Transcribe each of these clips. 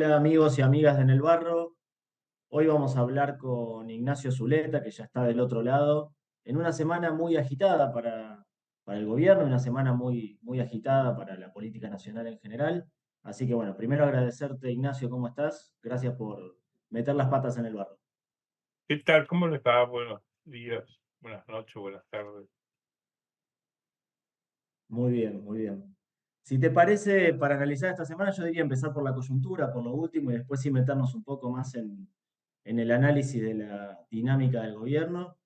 Hola amigos y amigas de En el Barro. Hoy vamos a hablar con Ignacio Zuleta, que ya está del otro lado, en una semana muy agitada para el gobierno, una semana muy agitada para la política nacional en general. Así que bueno, primero agradecerte, Ignacio, ¿cómo estás? Gracias por meter las patas en el barro. ¿Qué tal? ¿Cómo les va? Buenos días, buenas noches, buenas tardes. Muy bien, muy bien. Si te parece, para analizar esta semana, yo diría empezar por la coyuntura, por lo último, y después sí meternos un poco más en el análisis de la dinámica del gobierno.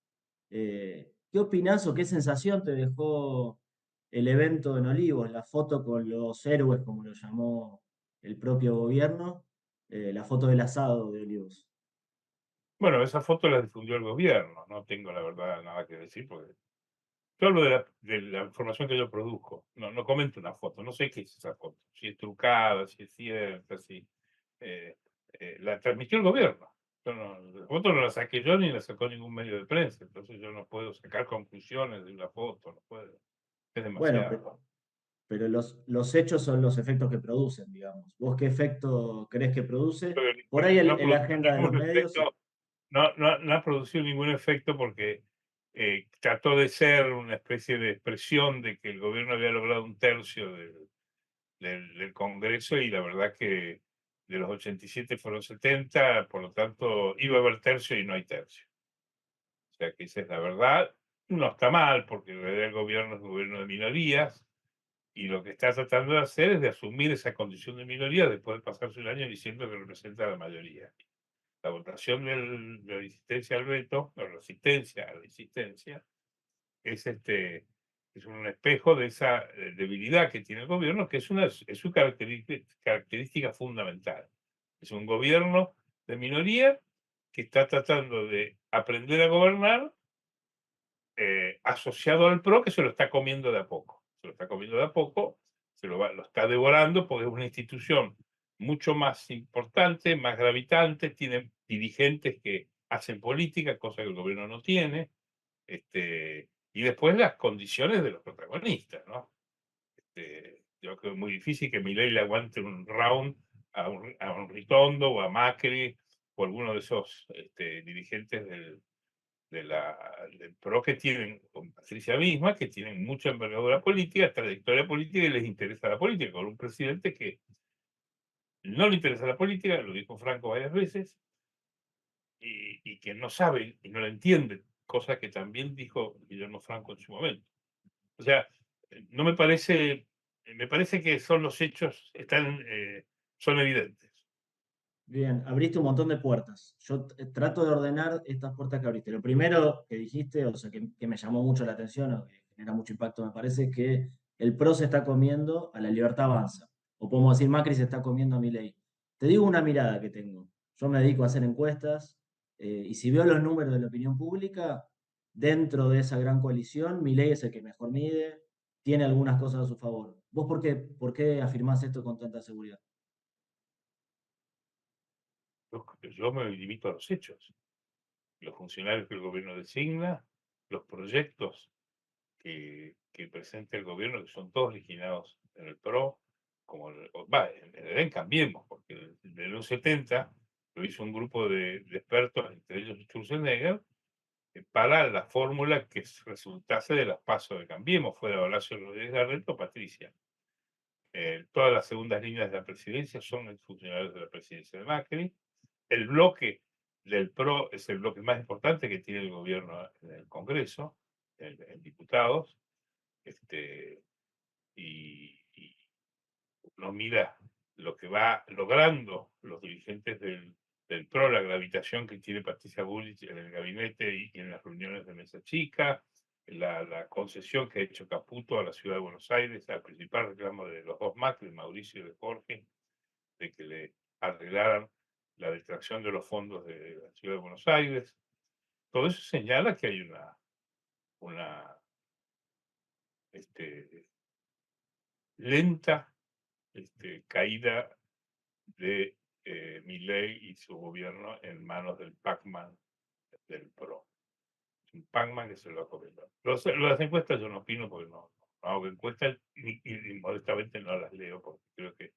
¿Qué opinás o qué sensación te dejó el evento en Olivos, la foto con los héroes, como lo llamó el propio gobierno, la foto del asado de Olivos? Bueno, esa foto la difundió el gobierno, no tengo la verdad nada que decir porque yo hablo de la información que yo produzco, no comento una foto, no sé qué es esa foto, si es trucada, si es cierta, si eh, la transmitió el gobierno. La foto no la saqué yo ni la sacó ningún medio de prensa, entonces yo no puedo sacar conclusiones de una foto, no puedo, es Bueno, demasiado. pero los hechos son los efectos que producen, digamos. ¿Vos qué efecto crees que produce? Pero Por ahí no en la produjo agenda de los ningún medios. efecto. No ha producido ningún efecto porque, trató de ser una especie de expresión de que el gobierno había logrado un tercio del Congreso, y la verdad que de los 87 fueron 70, por lo tanto, iba a haber tercio y no hay tercio. O sea que esa es la verdad. No está mal, porque en realidad el gobierno es un gobierno de minorías, y lo que está tratando de hacer es de asumir esa condición de minoría después de pasarse un año diciendo que representa a la mayoría. La votación de la resistencia al veto, o resistencia a la insistencia, es, es un espejo de esa debilidad que tiene el gobierno, que es su característica fundamental. Es un gobierno de minoría que está tratando de aprender a gobernar, asociado al PRO, que se lo está comiendo de a poco. Se lo está comiendo de a poco, lo está devorando porque es una institución mucho más importante, más gravitante, tiene dirigentes que hacen política, cosa que el gobierno no tiene, y después las condiciones de los protagonistas, ¿no? Yo creo que es muy difícil que Milei le aguante un round a un Ritondo o a Macri o alguno de esos dirigentes del PRO, que tienen, con Patricia misma, que tienen mucha envergadura política, trayectoria política, y les interesa la política, con un presidente que no le interesa la política, lo dijo Franco varias veces, y que no sabe y no la entiende, cosa que también dijo Guillermo Franco en su momento. O sea, no me parece, me parece que son los hechos, son evidentes. Bien, abriste un montón de puertas. Yo trato de ordenar estas puertas que abriste. Lo primero que dijiste, o sea, que me llamó mucho la atención, o que genera mucho impacto, me parece es que el PRO se está comiendo a la Libertad Avanza. O podemos decir, Macri se está comiendo a Milei. Te digo una mirada que tengo. Yo me dedico a hacer encuestas, y si veo los números de la opinión pública, dentro de esa gran coalición, Milei es el que mejor mide, tiene algunas cosas a su favor. ¿Vos por qué afirmás esto con tanta seguridad? Yo me limito a los hechos, los funcionarios que el gobierno designa, los proyectos que presenta el gobierno, que son todos originados en el PRO, como en Cambiemos, porque de los 70 lo hizo un grupo de expertos, entre ellos Sturzenegger, para la fórmula que resultase de las pasos de Cambiemos, fuera Horacio Rodríguez Larreta o Patricia. Todas las segundas líneas de la presidencia son funcionarios de la presidencia de Macri. El bloque del PRO es el bloque más importante que tiene el gobierno en el Congreso, en diputados, y uno mira lo que va logrando los dirigentes del PRO, la gravitación que tiene Patricia Bullrich en el gabinete y en las reuniones de mesa chica, la concesión que ha hecho Caputo a la ciudad de Buenos Aires, al principal reclamo de los dos Macri, de Mauricio y de Jorge, de que le arreglaran la detracción de los fondos de la ciudad de Buenos Aires. Todo eso señala que hay una este, lenta caída de Milei y su gobierno en manos del Pac-Man del PRO. Es un Pac-Man que se lo ha comido. Las encuestas yo no opino porque no hago encuestas, y modestamente no las leo porque creo que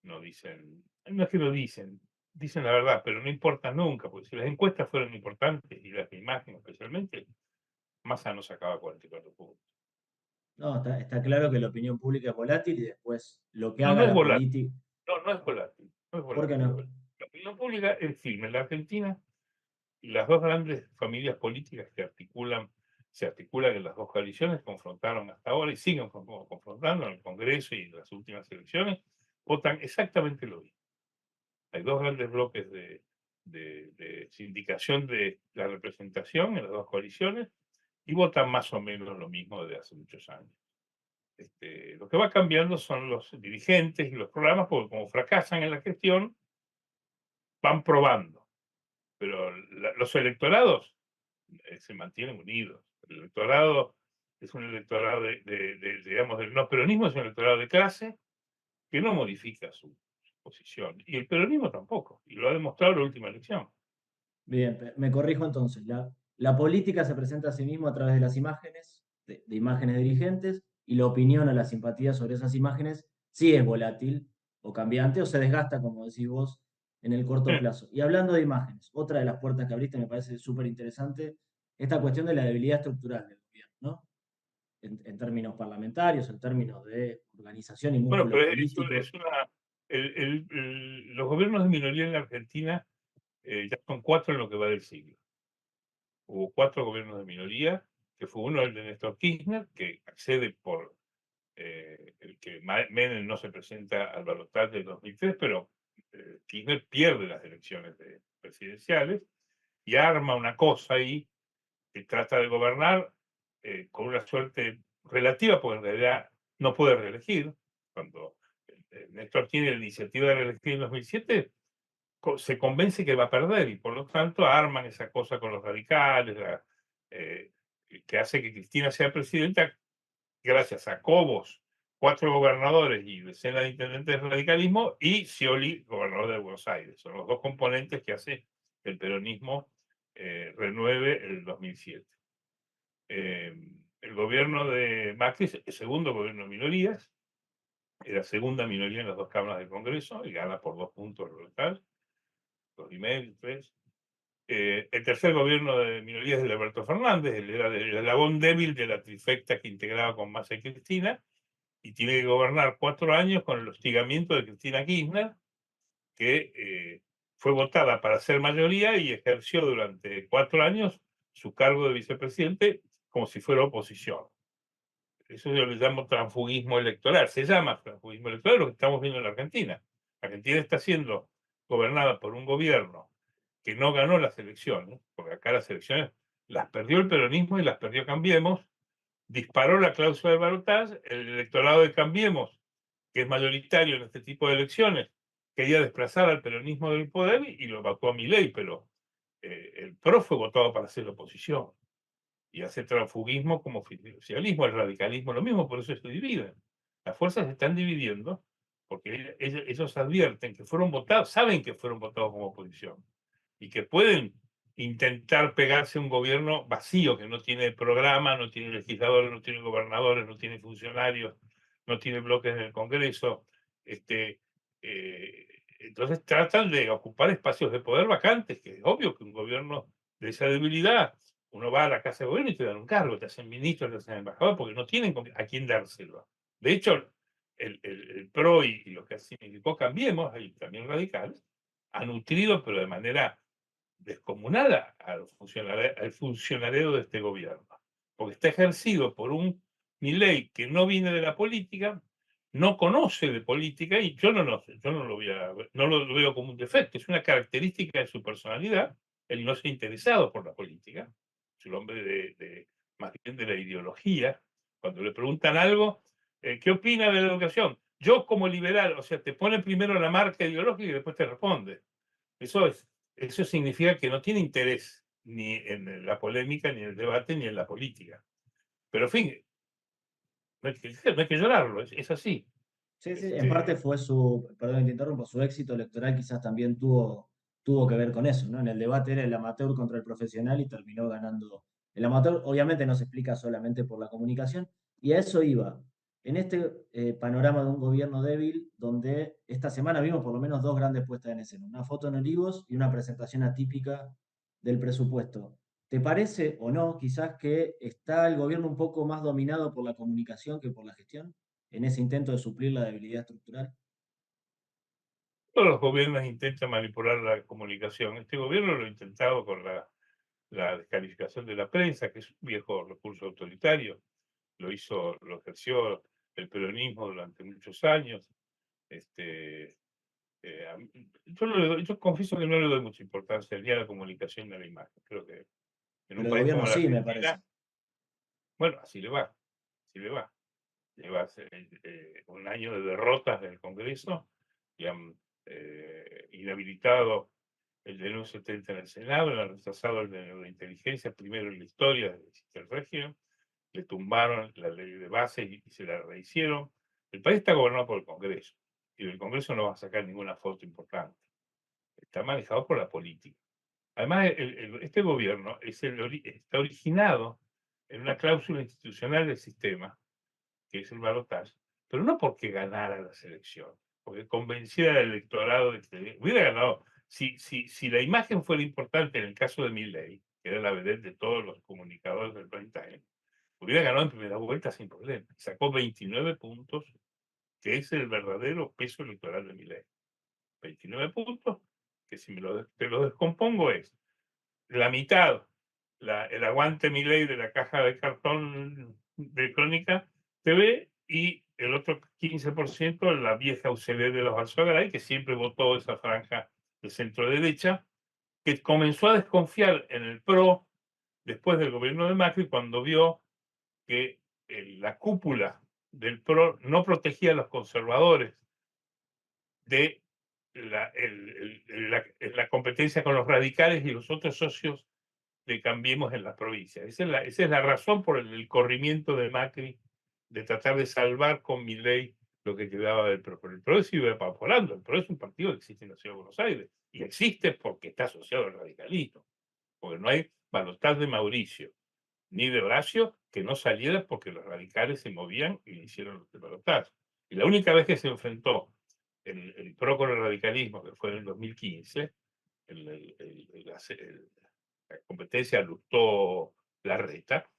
no dicen no es que lo dicen la verdad, pero no importa nunca, porque si las encuestas fueron importantes, y las de imagen especialmente, Massa no sacaba 44 puntos. No, está claro que la opinión pública es volátil y después lo que No, haga no es la volátil, política. no, no es volátil, no es ¿Por qué volátil. no? La opinión pública es firme. En la Argentina, las dos grandes familias políticas se articulan en las dos coaliciones, confrontaron hasta ahora y siguen confrontando en el Congreso y en las últimas elecciones, votan exactamente lo mismo. Hay dos grandes bloques de sindicación de la representación en las dos coaliciones y votan más o menos lo mismo desde hace muchos años. Lo que va cambiando son los dirigentes y los programas, porque como fracasan en la gestión, van probando. Pero los electorados se mantienen unidos. El electorado es un electorado digamos, del no peronismo, es un electorado de clase que no modifica su posición. Y el peronismo tampoco, y lo ha demostrado en la última elección. Bien, me corrijo entonces. La política se presenta a sí mismo a través de las imágenes, de imágenes de dirigentes, y la opinión o la simpatía sobre esas imágenes sí es volátil o cambiante o se desgasta, como decís vos, en el corto plazo. Y hablando de imágenes, otra de las puertas que abriste me parece súper interesante, esta cuestión de la debilidad estructural del gobierno, ¿no? En términos parlamentarios, en términos de organización y Bueno, músculos pero políticos. los gobiernos de minoría en la Argentina ya son 4 en lo que va del siglo. Hubo 4 gobiernos de minoría, que fue uno el de Néstor Kirchner, que accede por el que Menem no se presenta al balotaje del 2003, pero Kirchner pierde las elecciones presidenciales y arma una cosa ahí que trata de gobernar con una suerte relativa, porque en realidad no puede reelegir. Cuando Néstor tiene la iniciativa de reelegir en 2007, se convence que va a perder y por lo tanto arman esa cosa con los radicales, eh, que hace que Cristina sea presidenta gracias a Cobos, 4 gobernadores y decenas de intendentes del radicalismo, y Scioli, gobernador de Buenos Aires. Son los dos componentes que hace que el peronismo renueve el 2007. El gobierno de Macri es el segundo gobierno de minorías, era segunda minoría en las dos cámaras del Congreso y gana por 2 puntos el local, 2,5, 3. El tercer gobierno de minorías es de Alberto Fernández, él era el eslabón débil de la trifecta que integraba con Massa y Cristina, y tiene que gobernar 4 años con el hostigamiento de Cristina Kirchner, que fue votada para ser mayoría y ejerció durante 4 años su cargo de vicepresidente como si fuera oposición. Eso yo le llamo transfugismo electoral. Se llama transfugismo electoral lo que estamos viendo en la Argentina. La Argentina está siendo gobernada por un gobierno que no ganó las elecciones, porque acá las elecciones las perdió el peronismo y las perdió Cambiemos, disparó la cláusula de balotaje, el electorado de Cambiemos, que es mayoritario en este tipo de elecciones, quería desplazar al peronismo del poder y lo votó a Milei, pero el PRO fue votado para hacer oposición y hace transfugismo como oficialismo, el radicalismo lo mismo, por eso se dividen. Las fuerzas se están dividiendo porque ellos advierten que fueron votados, saben que fueron votados como oposición y que pueden intentar pegarse a un gobierno vacío que no tiene programa, no tiene legisladores, no tiene gobernadores, no tiene funcionarios, no tiene bloques en el Congreso. Entonces tratan de ocupar espacios de poder vacantes, que es obvio que un gobierno de esa debilidad, uno va a la casa de gobierno y te dan un cargo, te hacen ministro, te hacen embajador, porque no tienen a quién dárselo. De hecho, el PRO y lo que significó Cambiemos, y también radicales, ha nutrido, pero de manera descomunal al funcionario de este gobierno, porque está ejercido por un Milei que no viene de la política, no conoce de política y yo no lo no lo veo como un defecto, es una característica de su personalidad, el no ser interesado por la política, es un hombre más bien de la ideología. Cuando le preguntan algo, ¿qué opina de la educación? Yo como liberal, o sea, te pone primero la marca ideológica y después te responde. Eso significa que no tiene interés ni en la polémica, ni en el debate, ni en la política. Pero, en fin, no hay que llorarlo, es así. Sí, sí, en parte Este, fue perdón que te interrumpo, su éxito electoral quizás también tuvo que ver con eso, ¿no? En el debate era el amateur contra el profesional y terminó ganando. El amateur obviamente no se explica solamente por la comunicación, y a eso iba. En este panorama de un gobierno débil, donde esta semana vimos por lo menos dos grandes puestas en escena, una foto en Olivos y una presentación atípica del presupuesto. ¿Te parece o no quizás que está el gobierno un poco más dominado por la comunicación que por la gestión en ese intento de suplir la debilidad estructural? Todos los gobiernos intentan manipular la comunicación. Este gobierno lo ha intentado con la descalificación de la prensa, que es un viejo recurso autoritario. Lo ejerció el peronismo durante muchos años. Este, yo confieso que no le doy mucha importancia ni a la comunicación ni a la imagen. Creo que en un Pero el país gobierno como la sí, me parece. Argentina, bueno, así le va, así le va. Lleva un año de derrotas del Congreso y han inhabilitado el de 970 en el Senado, le han rechazado el de neurointeligencia, primero en la historia del régimen, le tumbaron la ley de base y se la rehicieron. El país está gobernado por el Congreso y del Congreso no va a sacar ninguna foto importante. Está manejado por la política. Además, este gobierno está originado en una cláusula institucional del sistema que es el balotaje, pero no porque ganara las elecciones, porque convencida del electorado de que hubiera ganado. Si la imagen fuera importante en el caso de Milei, que era la vedette de todos los comunicadores del prime time, hubiera ganado en primera vuelta sin problema. Sacó 29 puntos, que es el verdadero peso electoral de Milei. 29 puntos, que si te lo descompongo es la mitad, el aguante Milei de la caja de cartón de Crónica TV y el otro 15% la vieja UCD de los Alzogaray, que siempre votó esa franja de centro derecha, que comenzó a desconfiar en el PRO después del gobierno de Macri cuando vio que la cúpula del PRO no protegía a los conservadores de la competencia con los radicales y los otros socios de Cambiemos en las provincias. Esa es la razón por el corrimiento de Macri de tratar de salvar con Milei lo que quedaba del PRO. Pero el PRO sigue evaporando. El PRO es un partido que existe en la Ciudad de Buenos Aires y existe porque está asociado al radicalismo. Porque no hay balotaje de Mauricio ni de Horacio que no saliera porque los radicales se movían y le hicieron el balotaje. Y la única vez que se enfrentó el PRO con el radicalismo, que fue en el 2015, la competencia Lustó Larreta,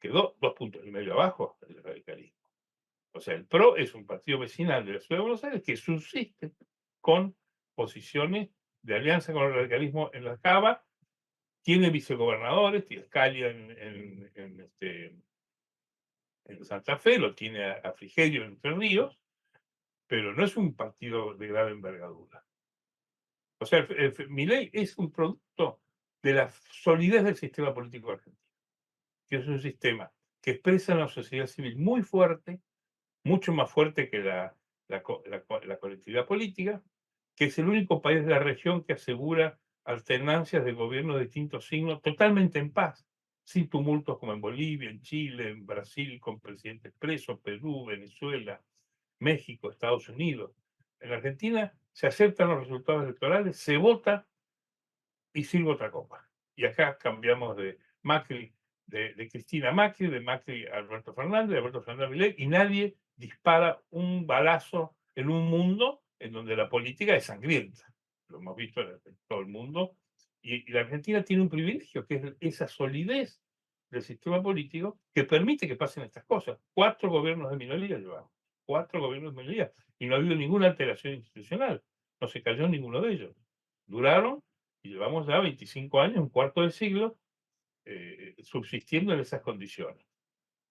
quedó 2,5 puntos abajo del radicalismo. O sea, el PRO es un partido vecinal de la Ciudad de Buenos Aires que subsiste con posiciones de alianza con el radicalismo en la Cava, tiene vicegobernadores, tiene Scalia en Santa Fe, lo tiene a Frigerio en Entre Ríos, pero no es un partido de grave envergadura. O sea, Milei es un producto de la solidez del sistema político argentino, que es un sistema que expresa una sociedad civil muy fuerte, mucho más fuerte que la colectividad política, que es el único país de la región que asegura alternancias de gobiernos de distintos signos totalmente en paz, sin tumultos como en Bolivia, en Chile, en Brasil, con presidentes presos, Perú, Venezuela, México, Estados Unidos. En Argentina se aceptan los resultados electorales, se vota y sirve otra copa. Y acá cambiamos de Macri, de Cristina Macri, de Macri a Alberto Fernández, de Alberto Fernández a Milei, y nadie dispara un balazo en un mundo en donde la política es sangrienta. Lo hemos visto en todo el mundo. Y la Argentina tiene un privilegio, que es esa solidez del sistema político que permite que pasen estas cosas. 4 gobiernos de minoría llevamos, 4 gobiernos de minoría, y no ha habido ninguna alteración institucional. No se cayó ninguno de ellos. Duraron y llevamos ya 25 años, un cuarto de siglo, subsistiendo en esas condiciones.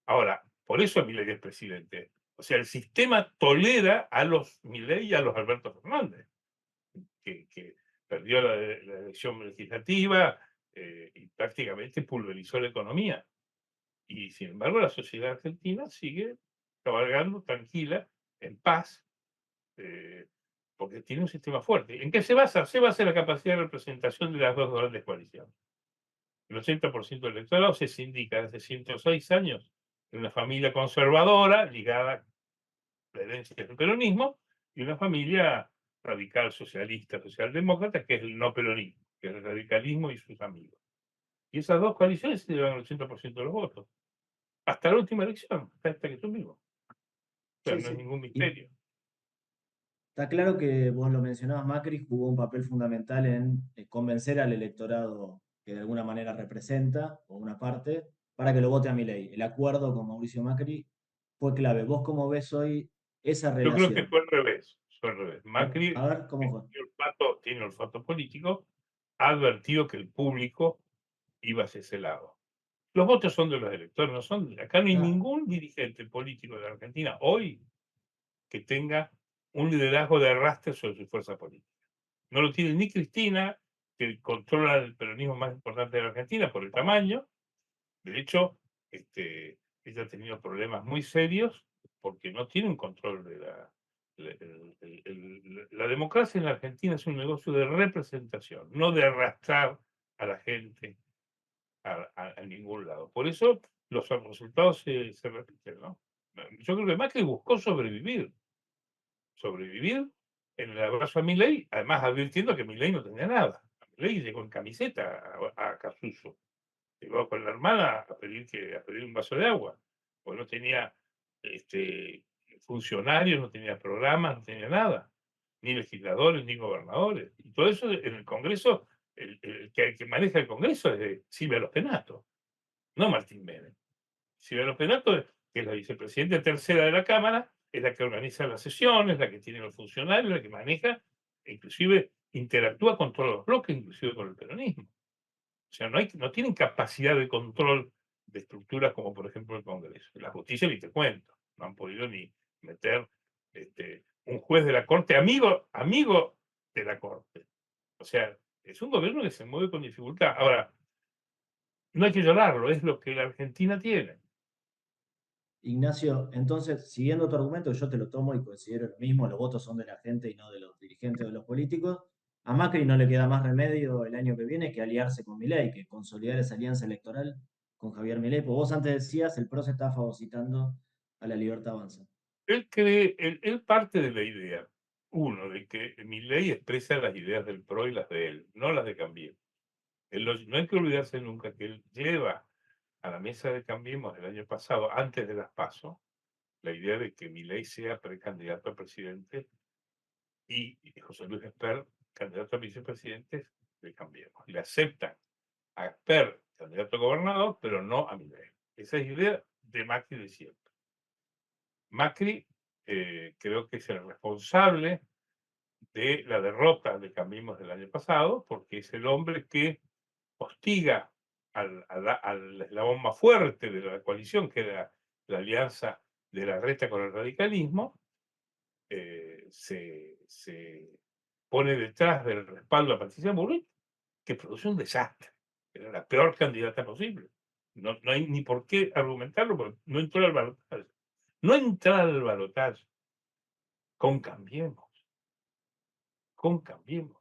Ahora, por eso Milei es presidente. O sea, el sistema tolera a los Milei y a los Alberto Fernández, que perdió la elección legislativa y prácticamente pulverizó la economía. Y sin embargo, la sociedad argentina sigue cabalgando tranquila, en paz, eh, porque tiene un sistema fuerte. ¿En qué se basa? Se basa en la capacidad de representación de las dos grandes coaliciones. El 80% del electorado se sindica desde 106 años en una familia conservadora ligada a la herencia del peronismo y una familia radical socialista, socialdemócrata, que es el no peronismo, que es el radicalismo y sus amigos. Y esas dos coaliciones se llevan el 80% de los votos. Hasta la última elección, hasta esta que tuvimos. sea, Sí, no es sí. ningún Y misterio. está claro que vos lo mencionabas, Macri jugó un papel fundamental en convencer al electorado que de alguna manera representa, o una parte, para que lo vote a Milei. El acuerdo con Mauricio Macri fue clave. ¿Vos cómo ves hoy esa Yo creo que relación? fue al revés, fue al revés. A Macri ver, ¿cómo fue? tiene olfato político, ha advertido que el público iba hacia ese lado. Los votos son de los electores, no son acá no hay Ah, ningún dirigente político de la Argentina hoy que tenga un liderazgo de arrastre sobre su fuerza política. No lo tiene ni Cristina, que controla el peronismo más importante de la Argentina por el tamaño. De hecho, ella ha tenido problemas muy serios porque no tiene un control de la democracia en la Argentina es un negocio de representación, no de arrastrar a la gente a ningún lado. Por eso los resultados se repiten, ¿no? Yo creo que Macri buscó sobrevivir en el abrazo a Milei, además advirtiendo que Milei no tenía nada. Milei llegó en camiseta a Casuso, llegó con la hermana a pedir un vaso de agua, porque no tenía funcionarios, no tenía programas, no tenía nada, ni legisladores, ni gobernadores. Y todo eso en el Congreso, el que maneja el Congreso es de Silvia Penato, no Martín Menem. Silvia Penato, que es la vicepresidenta tercera de la Cámara, es la que organiza las sesiones, la que tiene los funcionarios, la que maneja, e inclusive interactúa con todos los bloques, inclusive con el peronismo. O sea, no tienen capacidad de control de estructuras como por ejemplo el Congreso. La justicia ni te cuento, no han podido ni meter un juez de la Corte amigo de la Corte. O sea, es un gobierno que se mueve con dificultad. Ahora, no hay que llorarlo, es lo que la Argentina tiene. Ignacio, entonces, siguiendo tu argumento, yo te lo tomo y considero lo mismo, los votos son de la gente y no de los dirigentes o de los políticos. A Macri no le queda más remedio el año que viene que aliarse con Milei, que consolidar esa alianza electoral con Javier Milei. Porque vos antes decías, el PRO se está fagocitando a la Libertad Avanza. Él parte de la idea, uno, de que Milei expresa las ideas del PRO y las de él, no las de Cambiemos. No hay que olvidarse nunca que él lleva a la mesa de Cambiemos del año pasado, antes de las PASO, la idea de que Milei sea precandidato a presidente y José Luis Esper candidato a vicepresidente de Cambiemos. Le aceptan a Esper candidato a gobernador, pero no a Milei. Esa es la idea de Macri de siempre. Macri creo que es el responsable de la derrota de Cambiemos del año pasado, porque es el hombre que hostiga al eslabón más fuerte de la coalición, que era la alianza de la Reta con el radicalismo, se pone detrás del respaldo a Patricia Bullrich, que produce un desastre. Era la peor candidata posible. No hay ni por qué argumentarlo, porque no entró al balotaje. No entrar al balotaje con Cambiemos,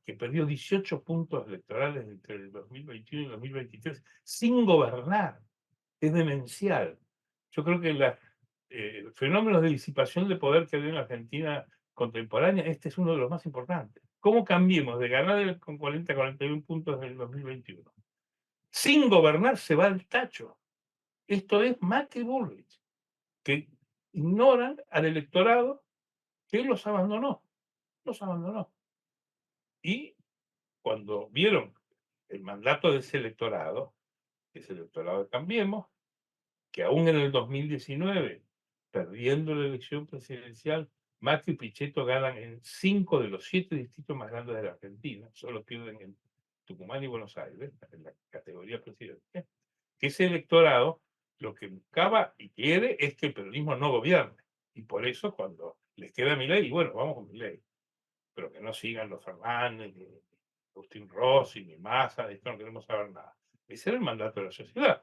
que perdió 18 puntos electorales entre el 2021 y el 2023 sin gobernar. Es demencial. Yo creo que los fenómenos de disipación de poder que hay en la Argentina contemporánea, este es uno de los más importantes. ¿Cómo Cambiemos de ganar con 40, 41 puntos en el 2021? Sin gobernar se va al tacho. Esto es Macri Bullrich, que ignoran al electorado que los abandonó. Los abandonó. Y cuando vieron el mandato de ese electorado, que es el electorado de Cambiemos, que aún en el 2019, perdiendo la elección presidencial, Macri y Pichetto ganan en 5 de los 7 distritos más grandes de la Argentina, solo pierden en Tucumán y Buenos Aires, en la categoría presidencial. Que ese electorado lo que buscaba y quiere es que el peronismo no gobierne. Y por eso cuando les queda Milei, bueno, vamos con Milei, pero que no sigan los Fernández, ni Agustín Rossi, ni Massa, de esto no queremos saber nada. Ese era el mandato de la sociedad.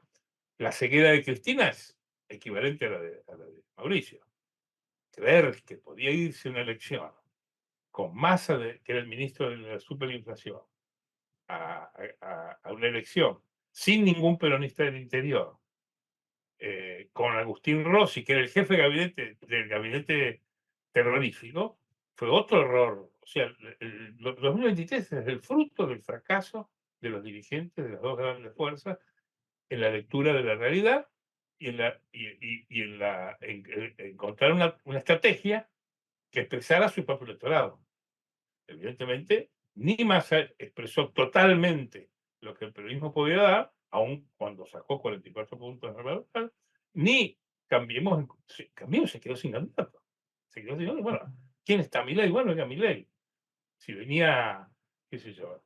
La ceguera de Cristina es equivalente a la de Mauricio. Creer que podía irse una elección con Massa, que era el ministro de la superinflación, a una elección sin ningún peronista del interior, con Agustín Rossi, que era el jefe de gabinete, del gabinete terrorífico, fue otro error. O sea, el 2023 es el fruto del fracaso de los dirigentes de las dos grandes fuerzas en la lectura de la realidad y en encontrar una estrategia que expresara su propio electorado. Evidentemente, ni Massa expresó totalmente lo que el peronismo podía dar, aun cuando sacó 44 puntos en el local, ni Cambiemos se quedó sin candidato. Se quedó sin, bueno, ¿quién está? Milei. Bueno, era Milei. Si venía, qué sé yo,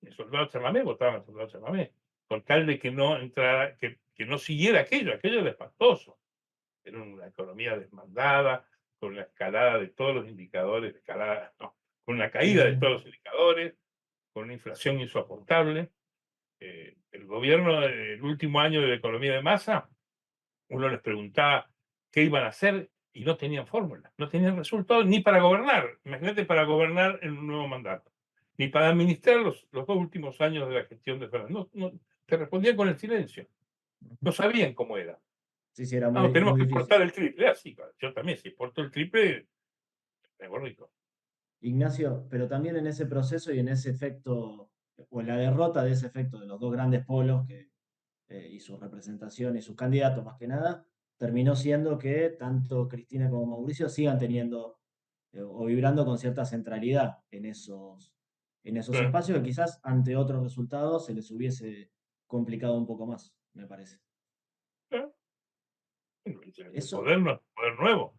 el soldado Chamamé, votaban al soldado Chamamé, con tal de que no entrara, que no siguiera aquello era espantoso. Era una economía desmandada, con una escalada de todos los indicadores, no, con una Sí, caída de sí. todos los indicadores, con una inflación insoportable. El gobierno, el último año de la economía de masa, uno les preguntaba qué iban a hacer y no tenían fórmula, no tenían resultados ni para gobernar. Imagínate para gobernar en un nuevo mandato, ni para administrar los 2 últimos años de la gestión de Fernández. Te respondían con el silencio. No sabían cómo era. Sí, sí, era No, muy, tenemos muy que difícil. exportar el triple. Así, yo también, si exporto el triple, me vuelvo rico. Ignacio, pero también en ese proceso y en ese efecto, o en la derrota de ese efecto de los dos grandes polos y su representación y sus candidatos más que nada, terminó siendo que tanto Cristina como Mauricio sigan teniendo o vibrando con cierta centralidad en esos Sí. espacios que quizás ante otros resultados se les hubiese complicado un poco más, me parece. El Eso, poder no es poder nuevo.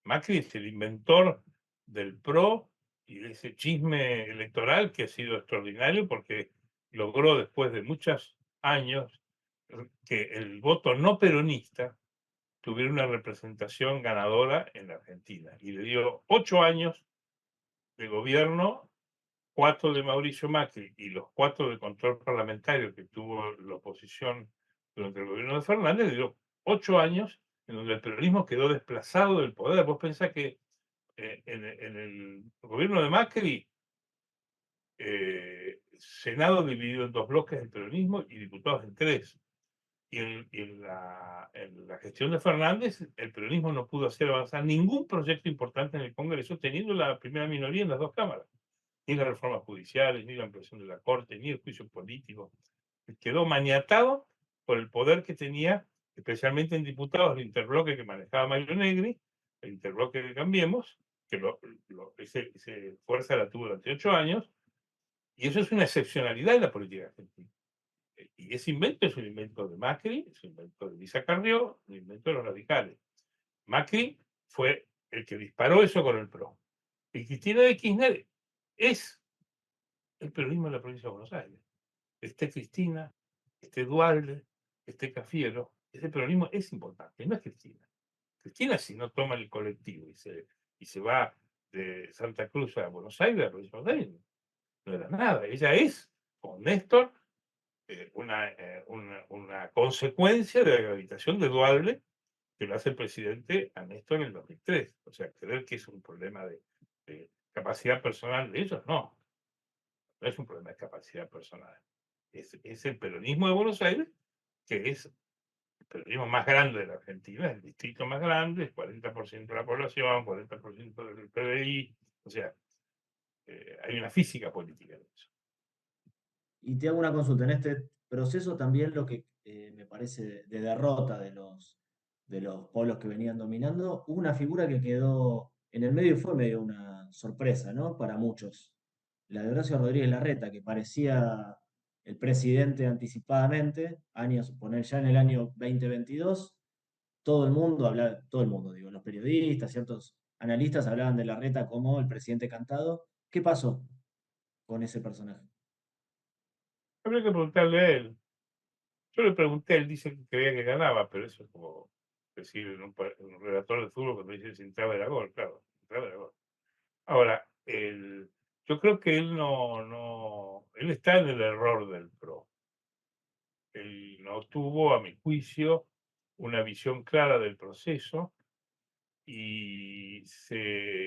Macri es el inventor del PRO y de ese chisme electoral que ha sido extraordinario porque logró después de muchos años que el voto no peronista tuviera una representación ganadora en la Argentina. Y le dio 8 años de gobierno, 4 de Mauricio Macri y los 4 de control parlamentario que tuvo la oposición durante el gobierno de Fernández, le dio 8 años en donde el peronismo quedó desplazado del poder. Vos pensás que en el gobierno de Macri, Senado dividido en 2 bloques del peronismo y diputados en 3. Y en la gestión de Fernández, el peronismo no pudo hacer avanzar ningún proyecto importante en el Congreso, teniendo la primera minoría en las 2 cámaras. Ni las reformas judiciales, ni la ampliación de la Corte, ni el juicio político. Quedó maniatado por el poder que tenía, especialmente en diputados, el interbloque que manejaba Mario Negri, el interbloque de Cambiemos, que ese fuerza la tuvo durante 8 años, y eso es una excepcionalidad en la política argentina. Y ese invento es un invento de Macri, es un invento de Lisa Carrió, un invento de los radicales. Macri fue el que disparó eso con el PRO. Y Cristina de Kirchner es el peronismo de la provincia de Buenos Aires. Esté Cristina, esté Dualde, esté Cafiero, ese peronismo es importante, no es Cristina. Cristina, si no toma el colectivo y se va de Santa Cruz a Buenos Aires, la provincia de Buenos Aires, no era nada. Ella es, con Néstor, una consecuencia de la gravitación de Dualde, que lo hace el presidente a Néstor en el 2003. O sea, creer que es un problema de capacidad personal de ellos, no. No es un problema de capacidad personal. Es el peronismo de Buenos Aires, que es el peronismo más grande de la Argentina, el distrito más grande, el 40% de la población, 40% del PBI. O sea, hay una física política en eso. y te hago una consulta, en este proceso también lo que me parece de derrota de los polos que venían dominando, hubo una figura que quedó en el medio y fue medio una sorpresa, ¿no? Para muchos. La de Horacio Rodríguez Larreta, que parecía el presidente anticipadamente, poner ya en el año 2022, todo el mundo hablaba, todo el mundo, digo, los periodistas, ciertos analistas hablaban de Larreta como el presidente cantado. ¿Qué pasó con ese personaje? Habría que preguntarle a él. Yo le pregunté, él dice que creía que ganaba, pero eso es como decir en un relator de fútbol cuando dice si entraba era gol, claro, entraba era gol. Ahora, yo creo que él está en el error del PRO. Él no tuvo, a mi juicio, una visión clara del proceso y se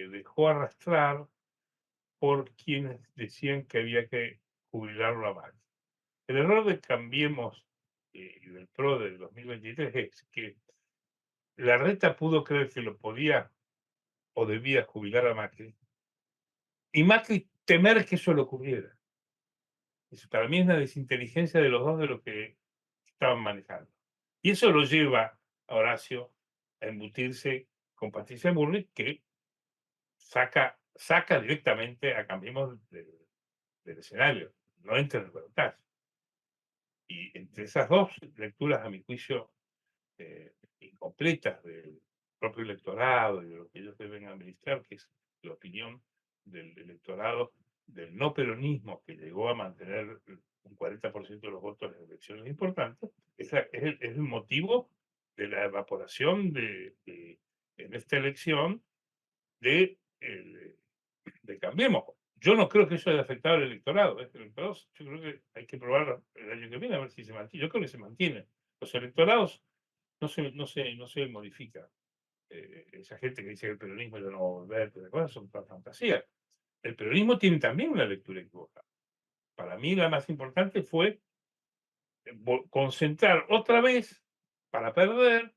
dejó arrastrar por quienes decían que había que jubilarlo a Macri. El error de Cambiemos y del PRO del 2023 es que Larreta pudo creer que lo podía o debía jubilar a Macri y Macri temer que eso le ocurriera. Eso para mí es una desinteligencia de los dos de lo que estaban manejando. Y eso lo lleva a Horacio a embutirse con Patricia Bullrich, que saca directamente a Cambiemos del escenario, no entra en el balotaje. Y entre esas dos lecturas, a mi juicio, incompletas del propio electorado y de lo que ellos deben administrar, que es la opinión del electorado del no peronismo, que llegó a mantener un 40% de los votos en elecciones importantes, es el motivo de la evaporación en esta elección de, de Cambiemos. Yo no creo que eso haya afectado al electorado. El electorado, yo creo que hay que probar el año que viene a ver si se mantiene. Yo creo que se mantiene. Los electorados no se modifica. Esa gente que dice que el peronismo ya no va a volver, todas cosas son todas fantasías. El peronismo tiene también una lectura equivocada. Para mí la más importante fue concentrar otra vez, para perder,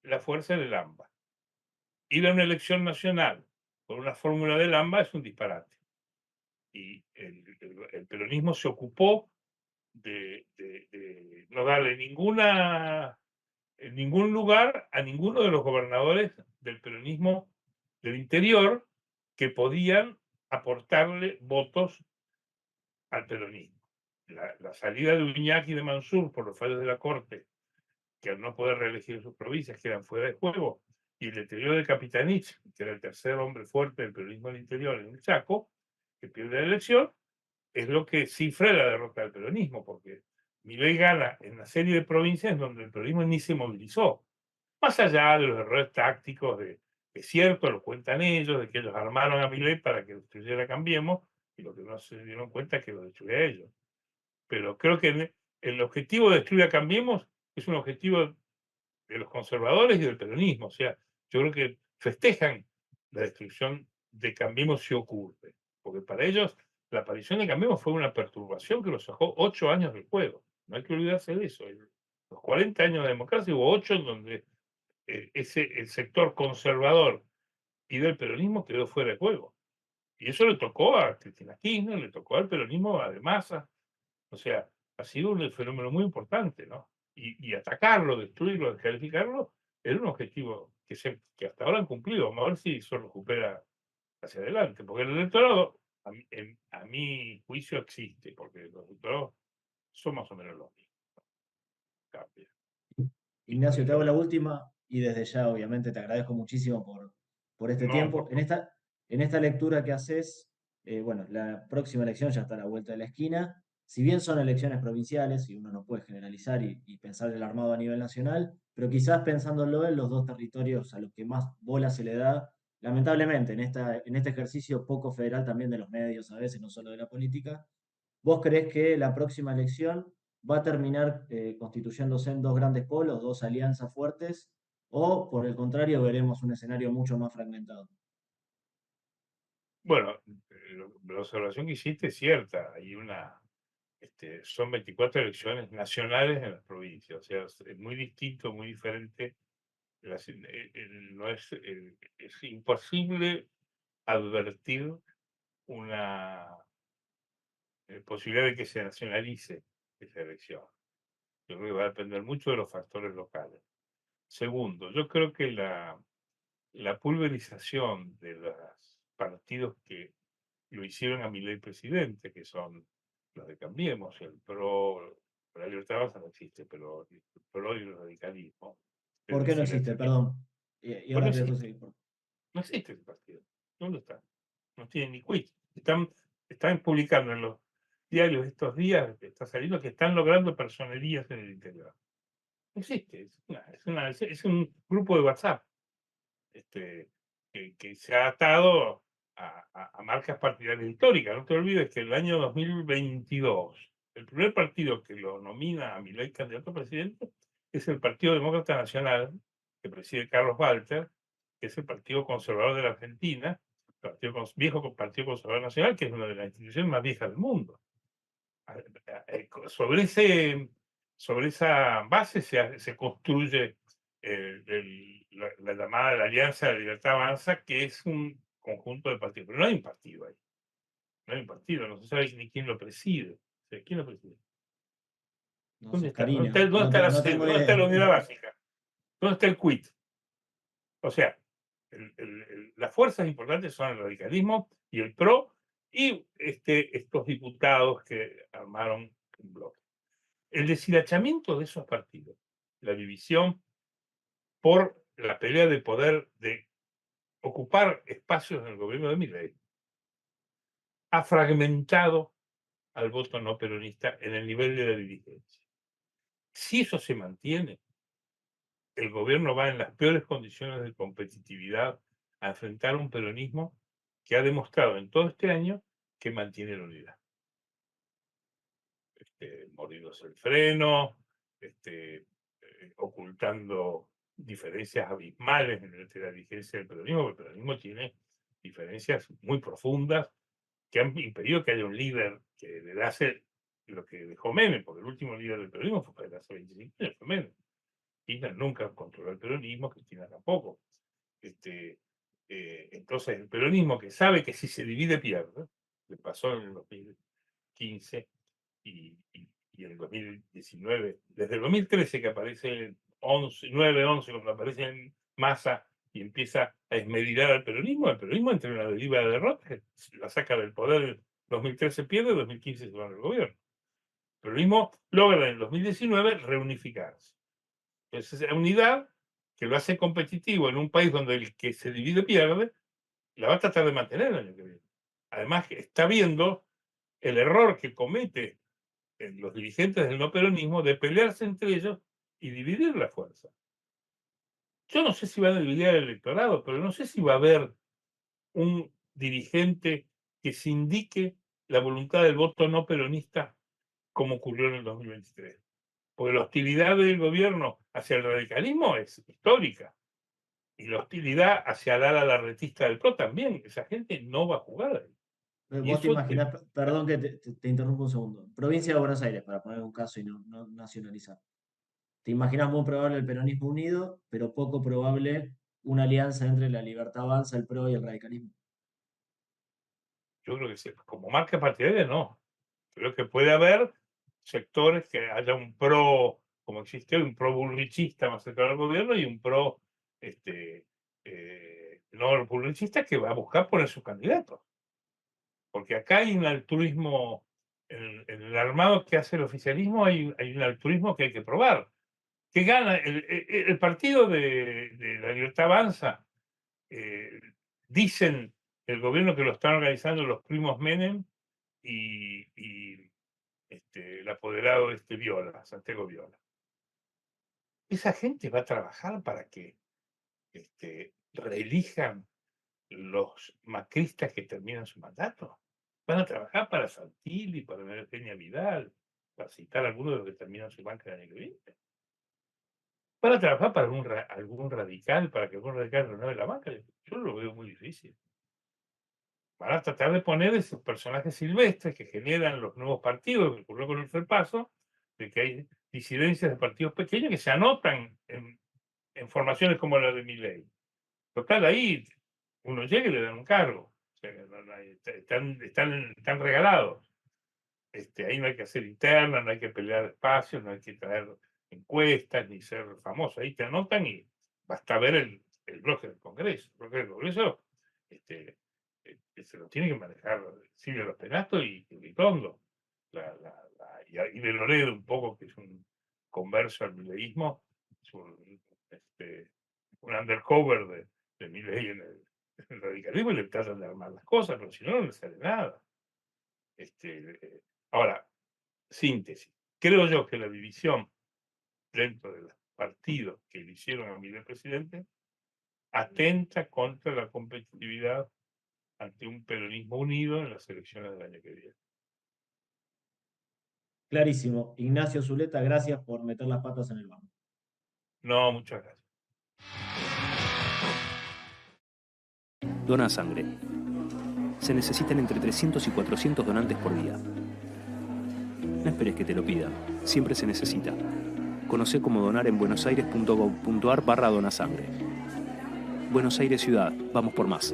la fuerza del AMBA. Ir a una elección nacional con una fórmula del AMBA es un disparate. Y el peronismo se ocupó de no darle en ningún lugar a ninguno de los gobernadores del peronismo del interior que podían aportarle votos al peronismo. La salida de Uñac y de Mansur por los fallos de la Corte, que al no poder reelegir sus provincias quedan fuera de juego, y el deterioro de Capitanich, que era el tercer hombre fuerte del peronismo del interior en el Chaco, que pierde la elección, es lo que cifra la derrota del peronismo, porque Milei gana en una serie de provincias donde el peronismo ni se movilizó. Más allá de los errores tácticos, es cierto, lo cuentan ellos, de que ellos armaron a Milei para que destruyera Cambiemos, y lo que no se dieron cuenta es que lo destruyó a ellos. Pero creo que el objetivo de destruir a Cambiemos es un objetivo de los conservadores y del peronismo. O sea, yo creo que festejan la destrucción de Cambiemos si ocurre, porque para ellos la aparición de Cambiemos fue una perturbación que los sacó 8 años del juego. No hay que olvidarse de eso. En los 40 años de democracia hubo 8 en donde el sector conservador y del peronismo quedó fuera de juego. Y eso le tocó a Cristina Kirchner, le tocó al peronismo de Massa. O sea, ha sido un fenómeno muy importante, ¿no? Y atacarlo, destruirlo, descalificarlo, era un objetivo que hasta ahora han cumplido. Vamos a ver si eso recupera hacia adelante, porque el electorado, a mi juicio, existe, porque los electorados son más o menos los mismos. Cambia. Ignacio, te hago la última y desde ya, obviamente, te agradezco muchísimo por este No, tiempo. En esta lectura que haces, bueno, la próxima elección ya está a la vuelta de la esquina. Si bien son elecciones provinciales y uno no puede generalizar y pensar el armado a nivel nacional, pero quizás pensándolo en los dos territorios a los que más bola se le da, lamentablemente, en este ejercicio poco federal también de los medios a veces, no solo de la política, ¿vos creés que la próxima elección va a terminar constituyéndose en dos grandes polos, dos alianzas fuertes, o por el contrario veremos un escenario mucho más fragmentado? bueno, la observación que hiciste es cierta. Son 24 elecciones nacionales en las provincias. O sea, es muy distinto, muy diferente. No es imposible advertir una posibilidad de que se nacionalice esa elección. Yo creo que va a depender mucho de los factores locales. Segundo, yo creo que la pulverización de los partidos que lo hicieron a Milei presidente, que son los de Cambiemos, el PRO, la Libertad Avanza no existe, pero el PRO y el radicalismo, es ¿Por qué no decir, existe? Perdón. Y pues no ahora te dejo existe, seguir. no existe ese partido. ¿Dónde está? No tiene ni quit. Están publicando en los diarios estos días, está saliendo que están logrando personerías en el interior. No existe, es un grupo de WhatsApp que se ha atado a marcas partidarias históricas. No te olvides que el año 2022, el primer partido que lo nomina a Milei candidato a presidente es el Partido Demócrata Nacional, que preside Carlos Walter, que es el Partido Conservador de la Argentina, viejo Partido Conservador Nacional, que es una de las instituciones más viejas del mundo. Sobre esa base se construye la llamada la Alianza de Libertad Avanza, que es un conjunto de partidos. Pero no hay un partido ahí. No hay un partido, no se sabe ni quién lo preside. O sea, ¿quién lo preside? No ¿Dónde sé, está? ¿Dónde Karina. No tengo dónde está la idea. unidad básica? ¿Dónde está el quit? O sea, las fuerzas importantes son el radicalismo y el PRO y estos diputados que armaron un bloque. El deshilachamiento de esos partidos, la división por la pelea de poder de ocupar espacios en el gobierno de Milei, ha fragmentado al voto no peronista en el nivel de la dirigencia. Si eso se mantiene, el gobierno va en las peores condiciones de competitividad a enfrentar un peronismo que ha demostrado en todo este año que mantiene la unidad. Mordidos el freno, ocultando diferencias abismales entre la dirigencia del peronismo, porque el peronismo tiene diferencias muy profundas que han impedido que haya un líder que le hace lo que dejó Menem, porque el último líder del peronismo fue de hace 25 años, fue Menem. Kirchner nunca controló el peronismo, Cristina tampoco. Entonces, el peronismo que sabe que si se divide pierde, le pasó en el 2015 y en el 2019, desde el 2013 que aparece 9-11, cuando aparece en masa y empieza a esmerilar al peronismo, el peronismo entra en una deriva de derrota, la saca del poder en 2013 pierde, en 2015 se va al gobierno. El peronismo logra en el 2019 reunificarse. Entonces, esa unidad que lo hace competitivo en un país donde el que se divide pierde, la va a tratar de mantener el año que viene. Además, está viendo el error que comete los dirigentes del no peronismo de pelearse entre ellos y dividir la fuerza. Yo no sé si van a dividir el electorado, pero no sé si va a haber un dirigente que se indique la voluntad del voto no peronista como ocurrió en el 2023. Porque la hostilidad del gobierno hacia el radicalismo es histórica. Y la hostilidad hacia el ala larretista del PRO también. Esa gente no va a jugar ahí. Y Vos te eso imaginás, perdón que te interrumpo un segundo. Provincia de Buenos Aires, para poner un caso y no nacionalizar. Te imaginas muy probable el peronismo unido, pero poco probable una alianza entre la Libertad Avanza, el PRO y el radicalismo. yo creo que sí. Como marca partidaria, no. Creo que puede haber sectores que haya un PRO, como existe hoy, un PRO bullrichista más cercano al gobierno y un PRO no bullrichista que va a buscar poner sus candidatos. Porque acá hay un altruismo, en el armado que hace el oficialismo hay un altruismo que hay que probar. Que gana el partido de la Libertad Avanza, dicen el gobierno que lo están organizando los primos Menem y el apoderado Viola, Santiago Viola. Esa gente va a trabajar para que reelijan los macristas que terminan su mandato. Van a trabajar para Santilli, para Eugenia Vidal, para citar algunos de los que terminan su banca el año que viene. Van a trabajar para algún radical, para que algún radical renueve la banca. Yo lo veo muy difícil. Van a tratar de poner esos personajes silvestres que generan los nuevos partidos, que ocurrió con el repaso, de que hay disidencias de partidos pequeños que se anotan en formaciones como la de Milei. Total, ahí uno llega y le dan un cargo. O sea, están regalados. Ahí no hay que hacer interna, no hay que pelear espacios, no hay que traer encuestas ni ser famoso. Ahí te anotan y basta ver el bloque del Congreso. El bloque del Congreso se lo tiene que manejar Silvio Los Penato y Ritondo. Y de Loredo un poco, que es un converso al mileísmo, es un undercover de Milei en el radicalismo, y le tratan de armar las cosas, pero si no, no le sale nada. Ahora, síntesis. Creo yo que la división dentro de los partidos que le hicieron a Milei presidente atenta contra la competitividad ante un peronismo unido en las elecciones del año que viene. Clarísimo. Ignacio Zuleta, gracias por meter las patas en el banco. No, muchas gracias. Dona sangre. Se necesitan entre 300 y 400 donantes por día. No esperes que te lo pidan. Siempre se necesita. Conocé cómo donar en buenosaires.gov.ar/donasangre. Buenos Aires Ciudad. Vamos por más.